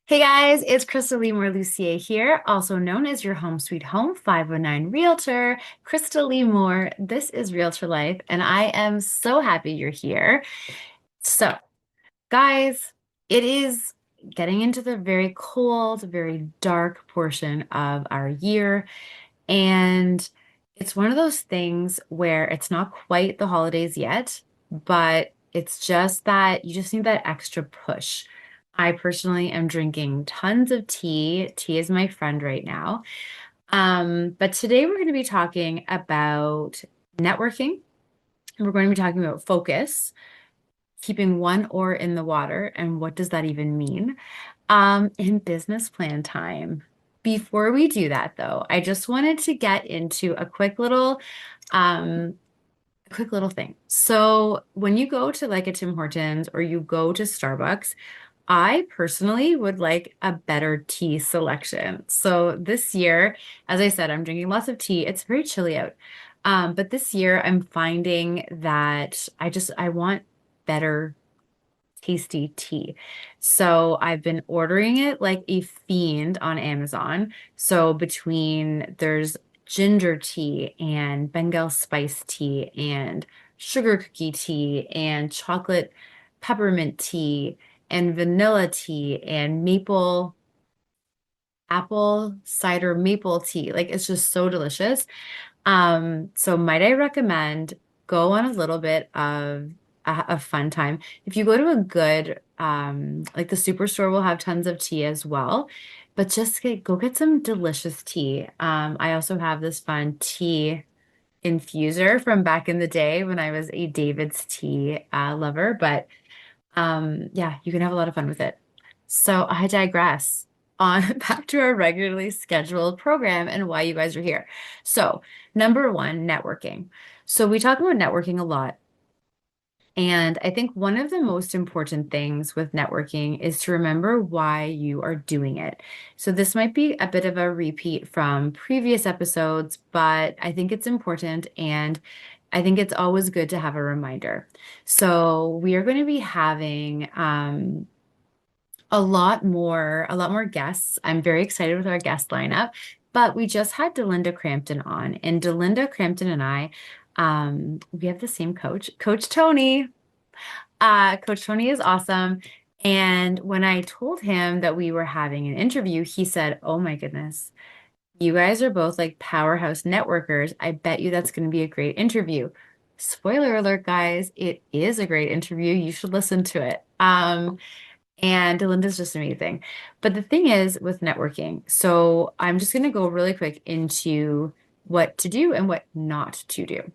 Hey guys, it's Crystal Lee Lucier here, also known as your home sweet home 509 realtor, Crystal Lee Moore. This is Realtor Life, and I am so happy you're here. So, guys, it is getting into the very cold, very dark portion of our year, and it's one of those things where it's not quite the holidays yet, but it's just that you just need that extra push. I personally am drinking tons of tea. Tea is my friend right now. But today we're going to be talking about networking. We're going to be talking about focus, keeping one oar in the water, and what does that even mean? In business plan time. Before we do that, though, I just wanted to get into um, a quick little thing. So when you go to like a Tim Hortons or you go to Starbucks, I personally would like a better tea selection. So this year, as I said, I'm drinking lots of tea. It's very chilly out. But this year I'm finding that I want better tasty tea. So I've been ordering it like a fiend on Amazon. So there's ginger tea and Bengal spice tea and sugar cookie tea and chocolate peppermint tea and vanilla tea and apple cider maple tea. Like it's just so delicious. So might I recommend go on a little bit of a fun time. If you go to a good, like the superstore will have tons of tea as well, but go get some delicious tea. I also have this fun tea infuser from back in the day when I was a David's tea lover, but yeah, you can have a lot of fun with it. So I digress. On back to our regularly scheduled program and why you guys are here. So, number one, networking. So we talk about networking a lot. And I think one of the most important things with networking is to remember why you are doing it. So this might be a bit of a repeat from previous episodes, but I think it's important and I think it's always good to have a reminder. So we are going to be having a lot more guests. I'm very excited with our guest lineup, but we just had Delinda Crampton on, and Delinda Crampton and I, we have the same coach, Coach Tony. Coach Tony is awesome. And when I told him that we were having an interview, he said, "Oh my goodness, you guys are both like powerhouse networkers. I bet you that's going to be a great interview." Spoiler alert, guys, it is a great interview. You should listen to it. And Delinda's just amazing. But the thing is with networking, so I'm just going to go really quick into what to do and what not to do.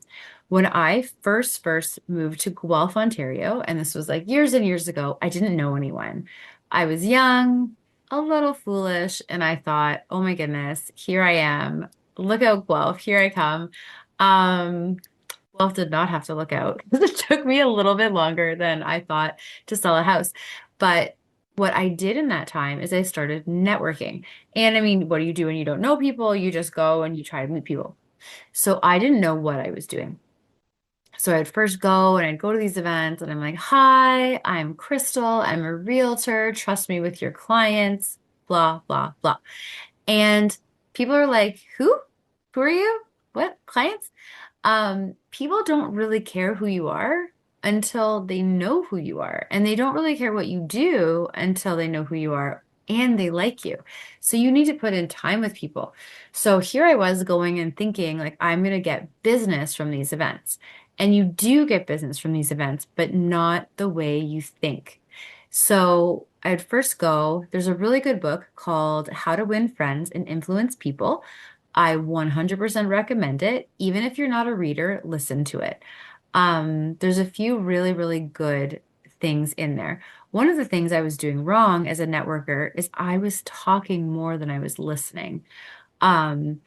When I first moved to Guelph, Ontario, and this was like years and years ago, I didn't know anyone. I was young, a little foolish, and I thought, oh my goodness, here I am. Look out, Guelph, here I come. Um, Guelph did not have to look out. It took me a little bit longer than I thought to sell a house. But what I did in that time is I started networking. And I mean, what do you do when you don't know people? You just go and you try to meet people. So I didn't know what I was doing. So I'd first go and I'd go to these events and I'm like, "Hi, I'm Crystal. I'm a realtor. Trust me with your clients, blah, blah, blah." And people are like, "Who? Who are you? What? Clients?" People don't really care who you are until they know who you are. And they don't really care what you do until they know who you are and they like you. So you need to put in time with people. So here I was going and thinking, like, I'm going to get business from these events. And you do get business from these events, but not the way you think. So I'd first go, there's a really good book called How to Win Friends and Influence People. I 100% recommend it. Even if you're not a reader, listen to it. There's a few really, really good things in there. One of the things I was doing wrong as a networker is I was talking more than I was listening. Um,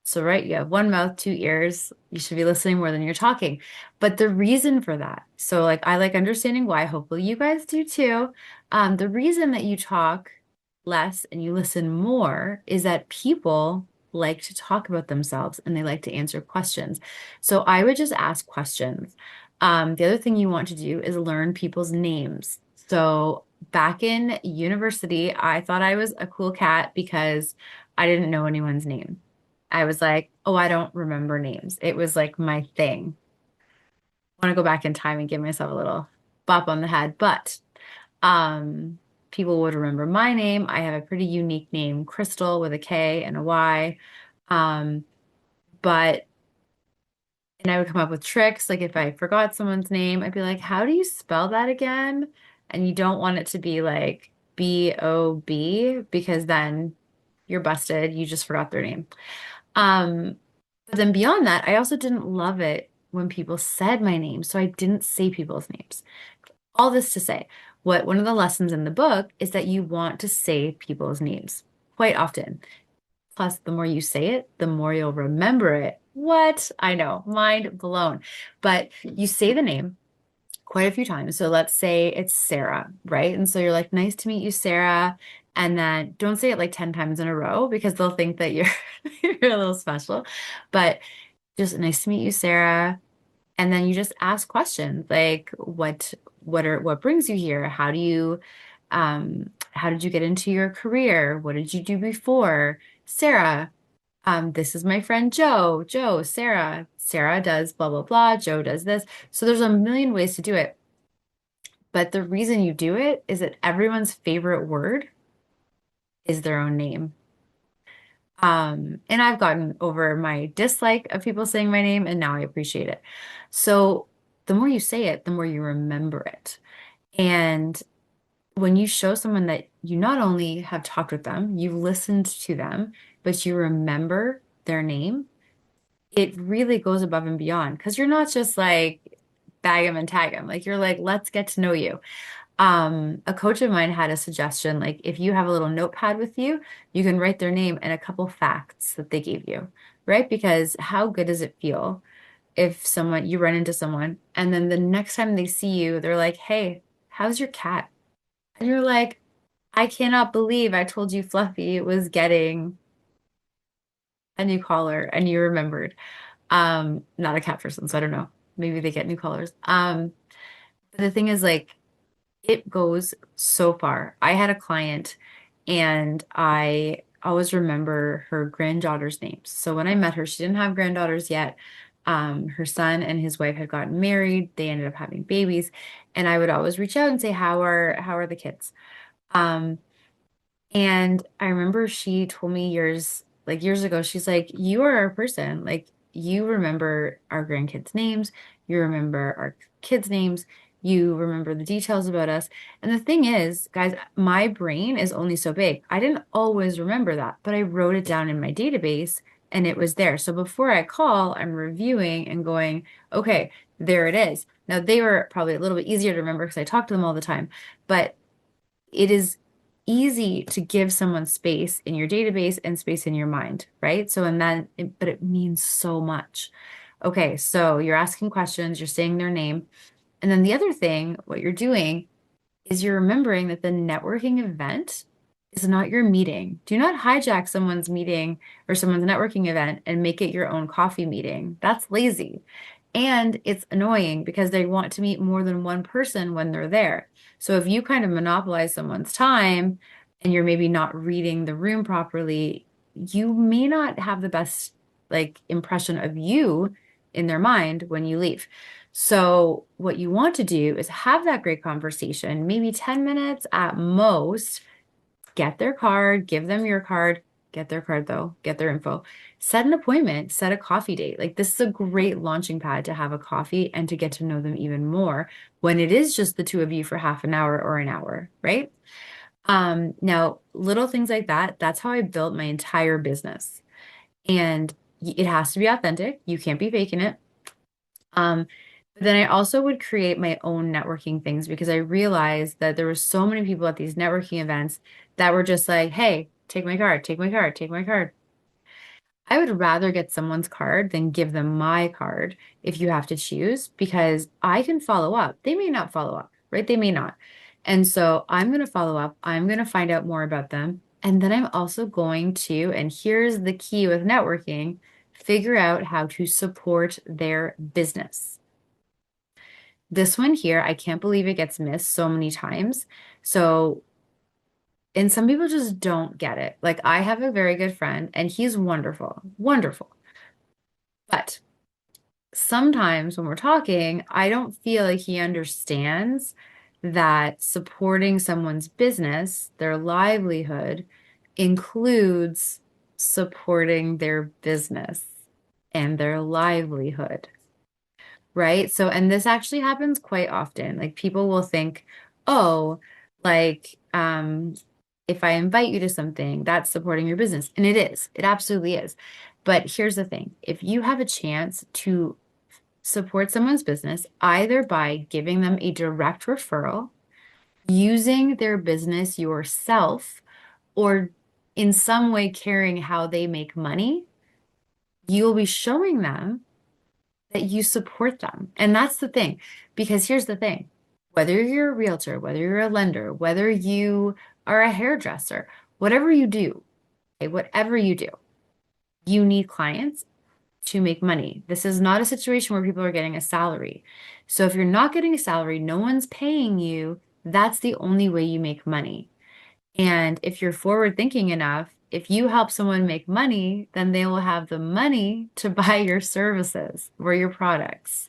so, right, you have one mouth, two ears. You should be listening more than you're talking. But the reason for that, so like I like understanding why, hopefully you guys do too. The reason that you talk less and you listen more is that people like to talk about themselves and they like to answer questions. So I would just ask questions. The other thing you want to do is learn people's names. So back in university, I thought I was a cool cat because I didn't know anyone's name. I was like, oh, I don't remember names. It was like my thing. I want to go back in time and give myself a little bop on the head, but um, people would remember my name. I have a pretty unique name, Crystal with a K and a Y. Um, but and I would come up with tricks. Like if I forgot someone's name, I'd be like, how do you spell that again? And you don't want it to be like B-O-B because then you're busted. You just forgot their name. Um, but then beyond that, I also didn't love it when people said my name. So I didn't say people's names. All this to say, what one of the lessons in the book is that you want to say people's names quite often. Plus, the more you say it, the more you'll remember it. What? I know, mind blown. But you say the name quite a few times. So let's say it's Sarah, right? And so you're like, nice to meet you, Sarah. And then don't say it like 10 times in a row because they'll think that you're you're a little special. But just nice to meet you, Sarah. And then you just ask questions like what brings you here? How did you get into your career? What did you do before? Sarah, this is my friend Joe. Joe, Sarah. Sarah does blah blah blah. Joe does this. So there's a million ways to do it. But the reason you do it is that everyone's favorite word is their own name. And I've gotten over my dislike of people saying my name, and now I appreciate it. So the more you say it, the more you remember it. And when you show someone that you not only have talked with them, you've listened to them, but you remember their name, it really goes above and beyond because you're not just like bag them and tag them. Like you're like, let's get to know you. A coach of mine had a suggestion, like if you have a little notepad with you, you can write their name and a couple facts that they gave you, right? Because how good does it feel if someone you run into someone and then the next time they see you, they're like, "Hey, how's your cat?" And you're like, "I cannot believe I told you Fluffy was getting a new collar and you remembered." Not a cat person, so I don't know. Maybe they get new collars. But the thing is like it goes so far. I had a client and I always remember her granddaughter's names. So when I met her, she didn't have granddaughters yet. Her son and his wife had gotten married. They ended up having babies, and I would always reach out and say, how are the kids?" Um, and I remember she told me years ago, she's like, "You are our person. Like, you remember our grandkids' names, you remember our kids' names, you remember the details about us." And the thing is, guys, my brain is only so big. I didn't always remember that, but I wrote it down in my database and it was there. So before I call, I'm reviewing and going, okay, there it is. Now, they were probably a little bit easier to remember because I talk to them all the time, but it is easy to give someone space in your database and space in your mind, right? So, and then, but it means so much. Okay, so you're asking questions, you're saying their name. And then the other thing, what you're doing is you're remembering that the networking event is not your meeting. Do not hijack someone's meeting or someone's networking event and make it your own coffee meeting. That's lazy. And it's annoying because they want to meet more than one person when they're there. So if you kind of monopolize someone's time and you're maybe not reading the room properly, you may not have the best like impression of you in their mind when you leave. So what you want to do is have that great conversation, maybe 10 minutes at most, get their card, give them your card, get their card though, get their info, set an appointment, set a coffee date. Like this is a great launching pad to have a coffee and to get to know them even more when it is just the two of you for half an hour or an hour, right? Now little things like that, that's how I built my entire business. And it has to be authentic. You can't be faking it. But then I also would create my own networking things because I realized that there were so many people at these networking events that were just like, hey, take my card, take my card, take my card. I would rather get someone's card than give them my card if you have to choose because I can follow up. They may not follow up, right? They may not. And so I'm going to follow up. I'm going to find out more about them. And then I'm also going to, and here's the key with networking, figure out how to support their business. This one here, I can't believe it gets missed so many times. So, and some people just don't get it. Like, I have a very good friend and he's wonderful, wonderful. But sometimes when we're talking, I don't feel like he understands that supporting someone's business, their livelihood, includes supporting their business and their livelihood, right? So, and this actually happens quite often. Like people will think, oh, like, if I invite you to something, that's supporting your business. And it is. It absolutely is. But here's the thing. If you have a chance to support someone's business either by giving them a direct referral, using their business yourself, or in some way caring how they make money, you will be showing them that you support them. And that's the thing. Because here's the thing. Whether you're a realtor, whether you're a lender, whether you are a hairdresser, whatever you do, okay, whatever you need clients to make money. This is not a situation where people are getting a salary. So if you're not getting a salary, no one's paying you, that's the only way you make money. And if you're forward thinking enough, if you help someone make money, then they will have the money to buy your services or your products,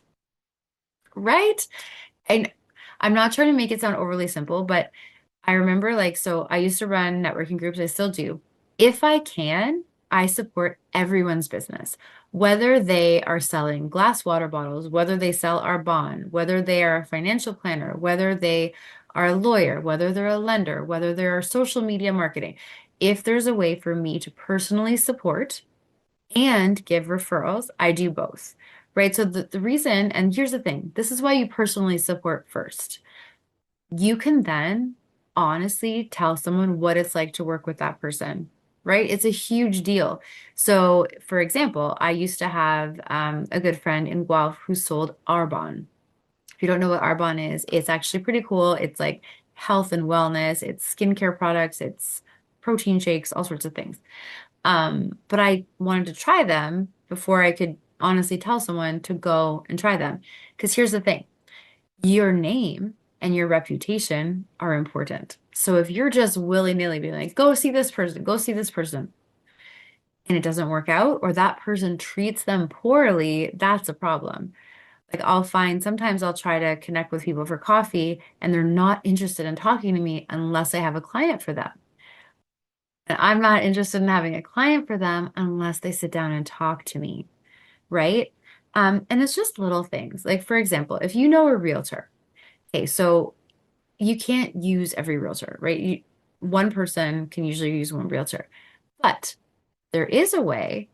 right? And I'm not trying to make it sound overly simple, but I remember like, so I used to run networking groups, I still do. If I can, I support everyone's business, whether they are selling glass water bottles, whether they sell our bond, whether they are a financial planner, whether they are a lawyer, whether they're a lender, whether they're social media marketing. If there's a way for me to personally support and give referrals, I do both, right? So the reason, and here's the thing, this is why you personally support first. You can then honestly tell someone what it's like to work with that person, right? It's a huge deal. So, for example, I used to have a good friend in Guelph who sold Arbonne. If you don't know what Arbonne is, it's actually pretty cool. It's like health and wellness, it's skincare products, it's protein shakes, all sorts of things. But I wanted to try them before I could honestly tell someone to go and try them. Because here's the thing, your name and your reputation are important. So if you're just willy-nilly being like, go see this person, go see this person, and it doesn't work out, or that person treats them poorly, that's a problem. Like I'll find sometimes I'll try to connect with people for coffee and they're not interested in talking to me unless I have a client for them. And I'm not interested in having a client for them unless they sit down and talk to me, right? And it's just little things. Like, for example, if you know a realtor, okay, so you can't use every realtor, right? One person can usually use one realtor. But there is a way,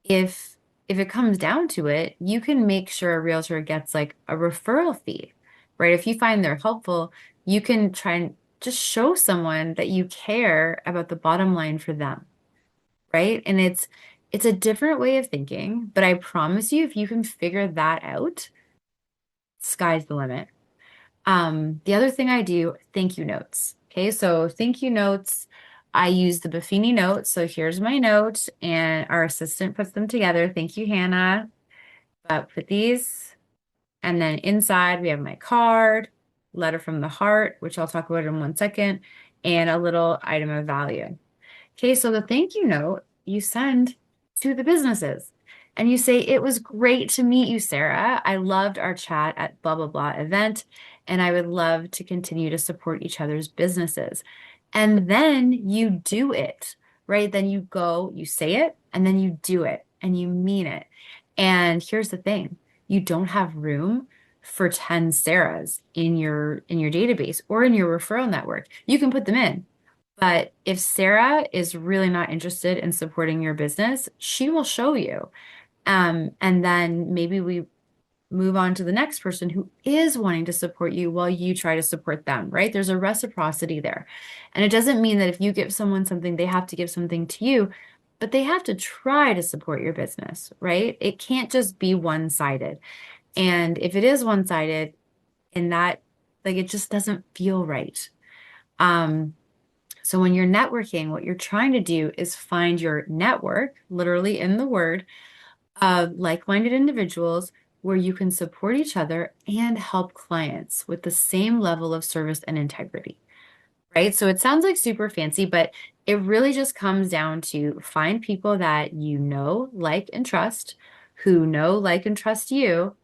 if it comes down to it, you can make sure a realtor gets like a referral fee, right? If you find they're helpful, you can try and just show someone that you care about the bottom line for them, right? And it's a different way of thinking, but I promise you, if you can figure that out, sky's the limit. The other thing I do, thank you notes. Okay, so thank you notes. I use the Buffini notes. So here's my note, and our assistant puts them together. Thank you, Hannah. But put these, and then inside we have my card, letter from the heart, which I'll talk about in 1 second, and a little item of value. Okay, so the thank you note you send to the businesses. And you say, it was great to meet you, Sarah. I loved our chat at blah, blah, blah event, and I would love to continue to support each other's businesses. And then you do it, right? Then you go, you say it, and then you do it, and you mean it. And here's the thing, you don't have room for 10 Sarahs in your database or in your referral network. You can put them in. But if Sarah is really not interested in supporting your business, she will show you. And then maybe we move on to the next person who is wanting to support you while you try to support them, right? There's a reciprocity there. And it doesn't mean that if you give someone something, they have to give something to you, but they have to try to support your business, right? It can't just be one-sided. And if it is one-sided, in that, like, it just doesn't feel right. Um, so when you're networking, what you're trying to do is find your network, literally in the word, of like-minded individuals where you can support each other and help clients with the same level of service and integrity, right? So it sounds like super fancy, but it really just comes down to find people that you know, like, and trust, who know, like, and trust you,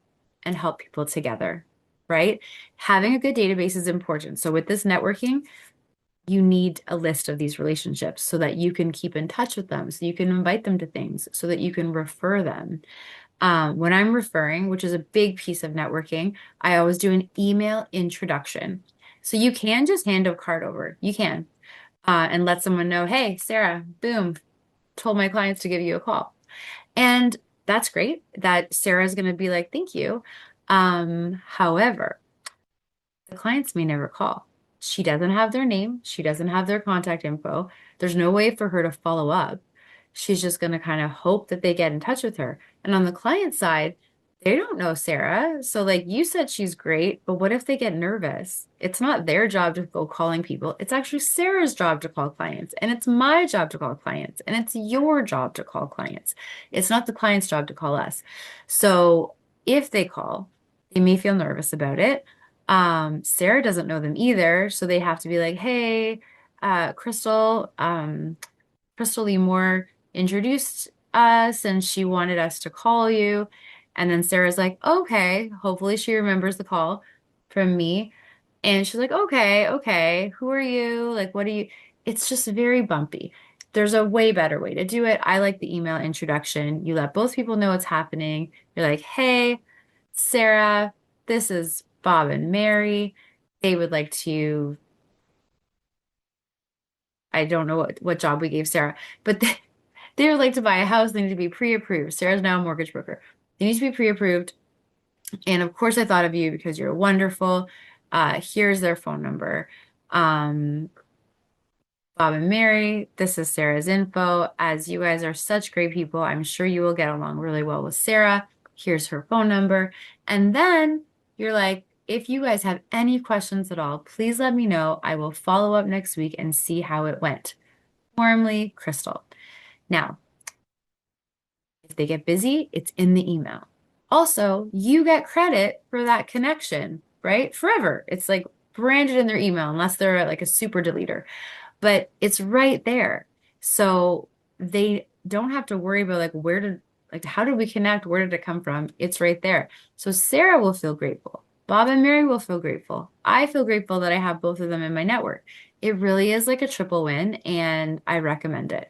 and help people together, right? Having a good database is important. So with this networking, you need a list of these relationships so that you can keep in touch with them, so you can invite them to things, so that you can refer them. When I'm referring, which is a big piece of networking, I always do an email introduction. So you can just hand a card over. You can, and let someone know, hey, Sarah, boom, told my clients to give you a call. And that's great that Sarah's going to be like, thank you. However, the clients may never call. She doesn't have their name. She doesn't have their contact info. There's no way for her to follow up. She's just going to kind of hope that they get in touch with her. And on the client side, they don't know Sarah. So, like you said, she's great, but what if they get nervous? It's not their job to go calling people. It's actually Sarah's job to call clients, and it's my job to call clients, and it's your job to call clients. It's not the client's job to call us. So, if they call, they may feel nervous about it. Sarah doesn't know them either, so they have to be like, "Hey, Crystal Lee Moore introduced us and she wanted us to call you." And then Sarah's like, "Okay." Hopefully she remembers the call from me. And she's like, "Okay, okay. Who are you? Like, what do you?" It's just very bumpy. There's a way better way to do it. I like the email introduction. You let both people know what's happening. You're like, "Hey, Sarah, this is Bob and Mary. They would like to," I don't know what job we gave Sarah, but they would like to buy a house. They need to be pre-approved. Sarah's now a mortgage broker. They need to be pre-approved. And of course, I thought of you because you're wonderful. Here's their phone number. Um, Bob and Mary, this is Sarah's info. As you guys are such great people, I'm sure you will get along really well with Sarah. Here's her phone number. And then you're like, if you guys have any questions at all, please let me know. I will follow up next week and see how it went. Warmly, Crystal. Now, if they get busy, it's in the email. Also, you get credit for that connection, right? Forever. It's like branded in their email, unless they're like a super deleter, but it's right there. So they don't have to worry about like like, how did we connect? Where did it come from? It's right there. So Sarah will feel grateful. Bob and Mary will feel grateful. I feel grateful that I have both of them in my network. It really is like a triple win, and I recommend it.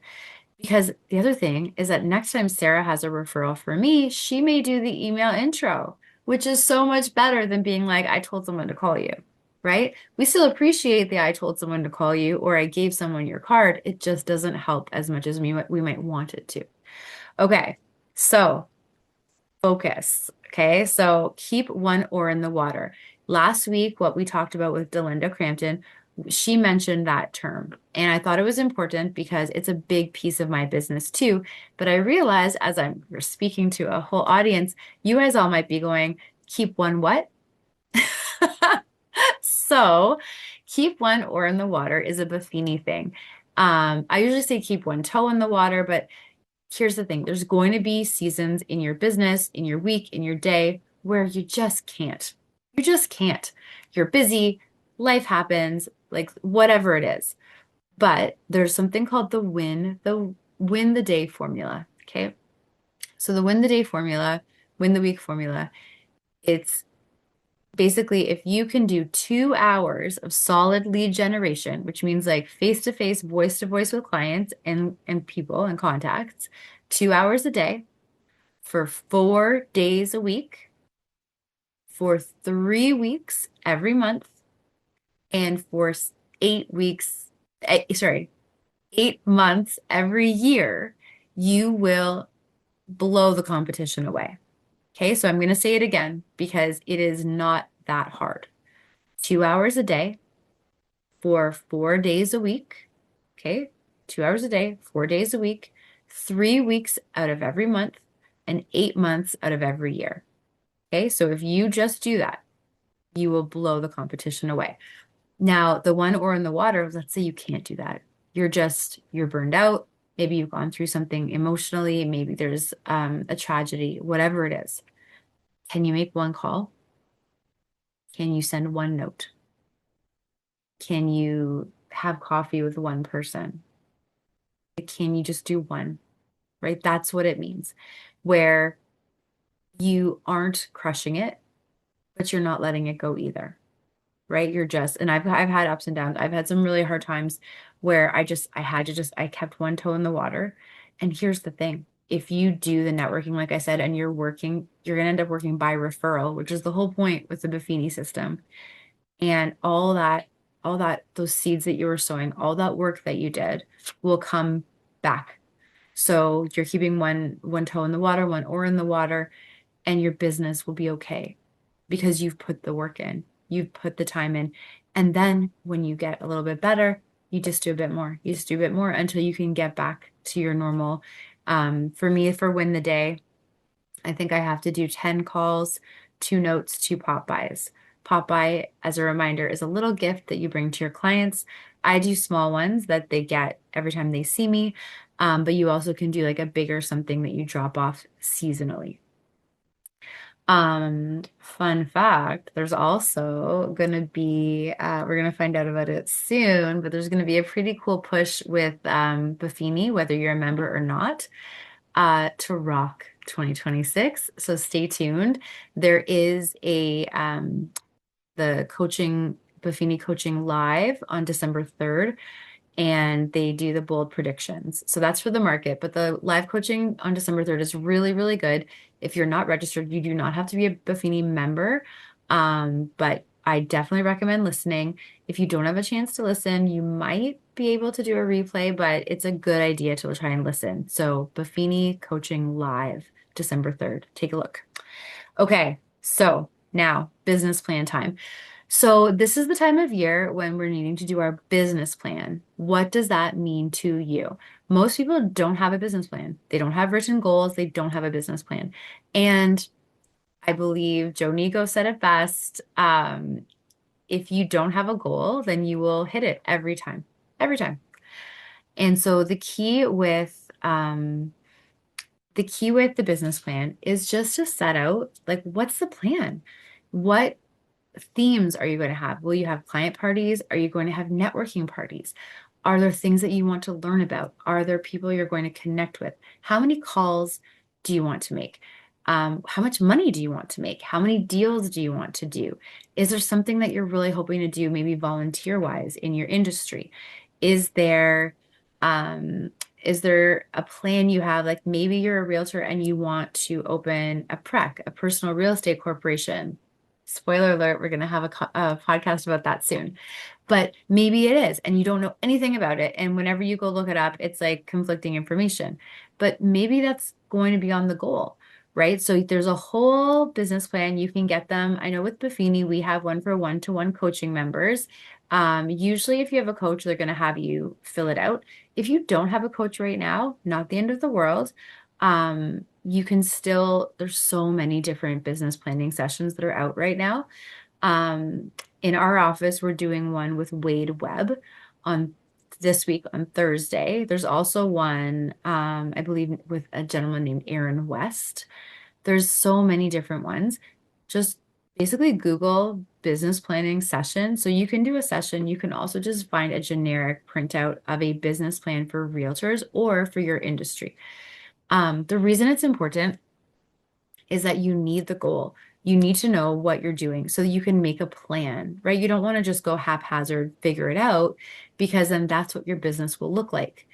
Because the other thing is that next time Sarah has a referral for me, she may do the email intro, which is so much better than being like, I told someone to call you, right? We still appreciate the I told someone to call you or I gave someone your card. It just doesn't help as much as we might want it to. Okay, so focus. Okay, so keep one oar in the water. Last week, what we talked about with Delinda Crampton, she mentioned that term. And I thought it was important because it's a big piece of my business too. But I realized as I'm speaking to a whole audience, you guys all might be going, keep one what? So, keep one oar in the water is a Buffini thing. I usually say keep one toe in the water, but here's the thing, there's going to be seasons in your business, in your week, in your day where you just can't. You just can't. You're busy, life happens, like whatever it is. But there's something called the win the day formula. Okay. So the win the day formula, win the week formula, it's basically if you can do 2 hours of solid lead generation, which means like face to face, voice to voice with clients and people and contacts, 2 hours a day for 4 days a week, for 3 weeks every month, and for 8 weeks, sorry, 8 months every year, you will blow the competition away. Okay, so I'm going to say it again because it is not that hard. 2 hours a day for 4 days a week. Okay, 2 hours a day, 4 days a week, 3 weeks out of every month, and 8 months out of every year. Okay, so if you just do that, you will blow the competition away. Now, the one oar in the water, let's say you can't do that. You're burned out. Maybe you've gone through something emotionally. Maybe there's a tragedy, whatever it is. Can you make one call? Can you send one note? Can you have coffee with one person? Can you just do one? Right? That's what it means. Where you aren't crushing it, but you're not letting it go either. Right? You're just, and I've had ups and downs. I've had some really hard times where I had to just I kept one toe in the water. And here's the thing. If you do the networking, like I said, and you're gonna end up working by referral, which is the whole point with the Buffini system. And those seeds that you were sowing, all that work that you did will come back. So you're keeping one toe in the water, one oar in the water, and your business will be okay because you've put the work in, you've put the time in. And then when you get a little bit better, you just do a bit more. You just do a bit more until you can get back to your normal. For me, for win the day, I think I have to do 10 calls, two notes, two pop buys. Pop by, as a reminder, is a little gift that you bring to your clients. I do small ones that they get every time they see me. But you also can do like a bigger something that you drop off seasonally. Fun fact, there's also gonna be we're gonna find out about it soon, but there's gonna be a pretty cool push with Buffini, whether you're a member or not, to rock 2026. So stay tuned. There is a the coaching Buffini coaching live on December 3rd, and they do the bold predictions. So that's for the market, but the live coaching on December 3rd is really, really good. If you're not registered, you do not have to be a Buffini member. But I definitely recommend listening. If you don't have a chance to listen, you might be able to do a replay, but it's a good idea to try and listen. So Buffini coaching live, December 3rd. Take a look. Okay, so now business plan time. So this is the time of year when we're needing to do our business plan. What does that mean to you? Most people don't have a business plan. They don't have written goals. They don't have a business plan. And I believe Joe Nigo said it best. If you don't have a goal, then you will hit it every time. And so the key with the business plan is just to set out like what's the plan? What themes are you going to have? Will you have client parties? Are you going to have networking parties? Are there things that you want to learn about? Are there people you're going to connect with? How many calls do you want to make? How much money do you want to make? How many deals do you want to do? Is there something that you're really hoping to do, maybe volunteer-wise in your industry? Is there, um, is there a plan you have? Like maybe you're a realtor and you want to open a PREC, a personal real estate corporation. Spoiler alert, we're going to have a podcast about that soon. But maybe it is, and you don't know anything about it. And whenever you go look it up, it's like conflicting information. But maybe that's going to be on the goal, right? So there's a whole business plan. You can get them. I know with Buffini, we have one for one-to-one coaching members. Usually, if you have a coach, they're going to have you fill it out. If you don't have a coach right now, not the end of the world. You can still, there's so many different business planning sessions that are out right now. Um, in our office, we're doing one with Wade Webb on this week on Thursday. There's also one, I believe, with a gentleman named Aaron West. There's so many different ones. Just basically Google business planning session. So you can do a session. You can also just find a generic printout of a business plan for realtors or for your industry. The reason it's important is that you need the goal. You need to know what you're doing so that you can make a plan, right? You don't want to just go haphazard, figure it out, because then that's what your business will look like.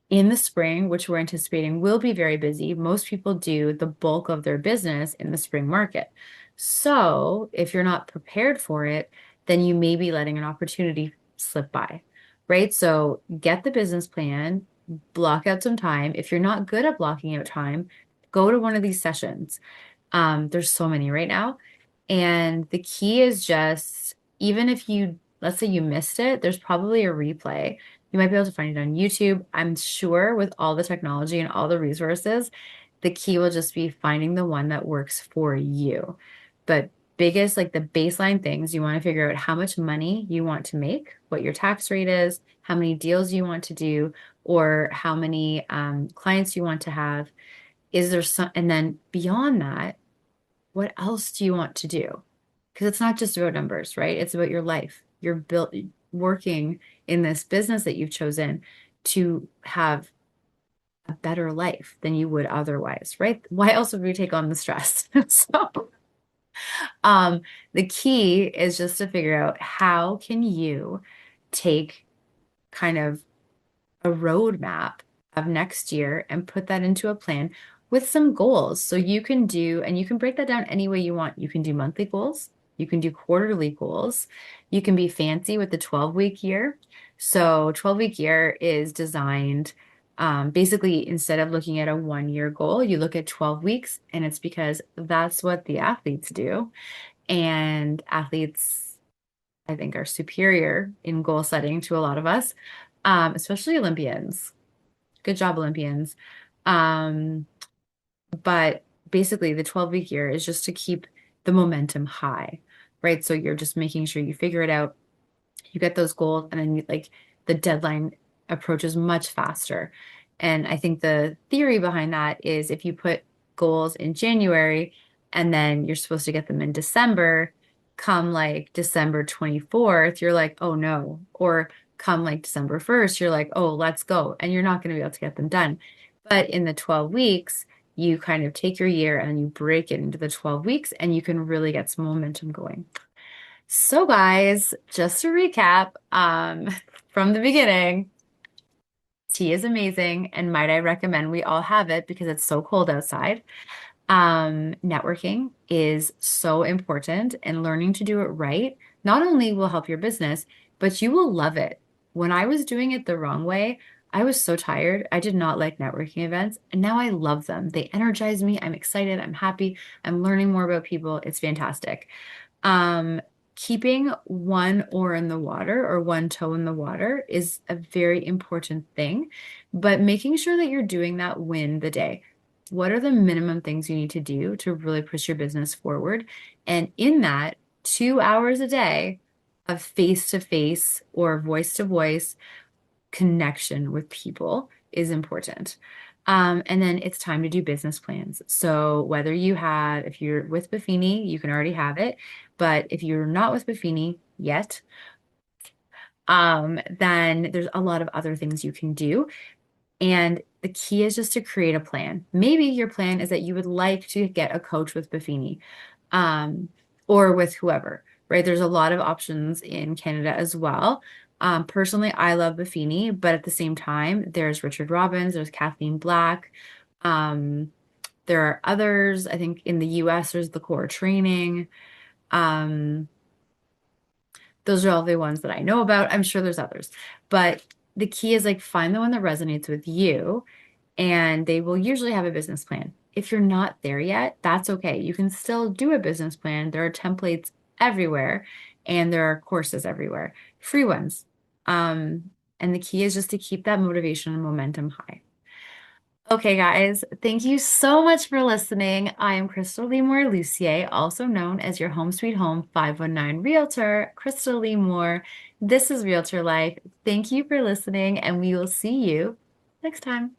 In the spring, which we're anticipating will be very busy, most people do the bulk of their business in the spring market. So if you're not prepared for it, then you may be letting an opportunity slip by, right? So get the business plan, block out some time. If you're not good at blocking out time, go to one of these sessions. There's so many right now. And the key is just, even if you, let's say you missed it, there's probably a replay. You might be able to find it on YouTube. I'm sure with all the technology and all the resources, the key will just be finding the one that works for you. But biggest, like the baseline things, you want to figure out how much money you want to make, what your tax rate is, how many deals you want to do, or how many clients you want to have. Is there some, and then beyond that, what else do you want to do? Because it's not just about numbers, right? It's about your life. You're built working in this business that you've chosen to have a better life than you would otherwise, right? Why else would we take on the stress? So, um, the key is just to figure out how can you take kind of a roadmap of next year and put that into a plan with some goals. So you can do, and you can break that down any way you want. You can do monthly goals, you can do quarterly goals, you can be fancy with the 12-week year. So 12-week year is designed basically instead of looking at a 1 year goal, you look at 12 weeks, and it's because that's what the athletes do. And athletes, I think, are superior in goal setting to a lot of us, especially Olympians. Good job, Olympians. Um, but basically, the 12-week year is just to keep the momentum high, right? So you're just making sure you figure it out, you get those goals, and then like the deadline approaches much faster. And I think the theory behind that is if you put goals in January and then you're supposed to get them in December, come like December 24th, you're like, oh no. Or come like December 1st, you're like, oh, let's go. And you're not going to be able to get them done. But in the 12 weeks, you kind of take your year and you break it into the 12 weeks and you can really get some momentum going. So, guys, just to recap, from the beginning, tea is amazing, and might I recommend we all have it because it's so cold outside. Networking is so important, and learning to do it right not only will help your business, but you will love it. When I was doing it the wrong way, I was so tired. I did not like networking events, and now I love them. They energize me. I'm excited. I'm happy. I'm learning more about people. It's fantastic. Um, Keeping one oar in the water or one toe in the water is a very important thing, but making sure that you're doing that win the day. What are the minimum things you need to do to really push your business forward? And in that, 2 hours a day of face to face or voice to voice connection with people is important. And then it's time to do business plans. So whether you have, if you're with Buffini, you can already have it. But if you're not with Buffini yet, then there's a lot of other things you can do. And the key is just to create a plan. Maybe your plan is that you would like to get a coach with Buffini, um, or with whoever, right? There's a lot of options in Canada as well. Personally, I love Buffini, but at the same time, there's Richard Robbins, there's Kathleen Black. Um, there are others. I think in the US, there's the core training. Um, those are all the ones that I know about. I'm sure there's others, but the key is like find the one that resonates with you, and they will usually have a business plan. If you're not there yet, that's okay. You can still do a business plan. There are templates everywhere, and there are courses everywhere, free ones. And the key is just to keep that motivation and momentum high. Okay, guys, thank you so much for listening. I am Crystal Lee Moore Lucier, also known as your Home Sweet Home 519 Realtor, Crystal Lee Moore. This is Realtor Life. Thank you for listening, and we will see you next time.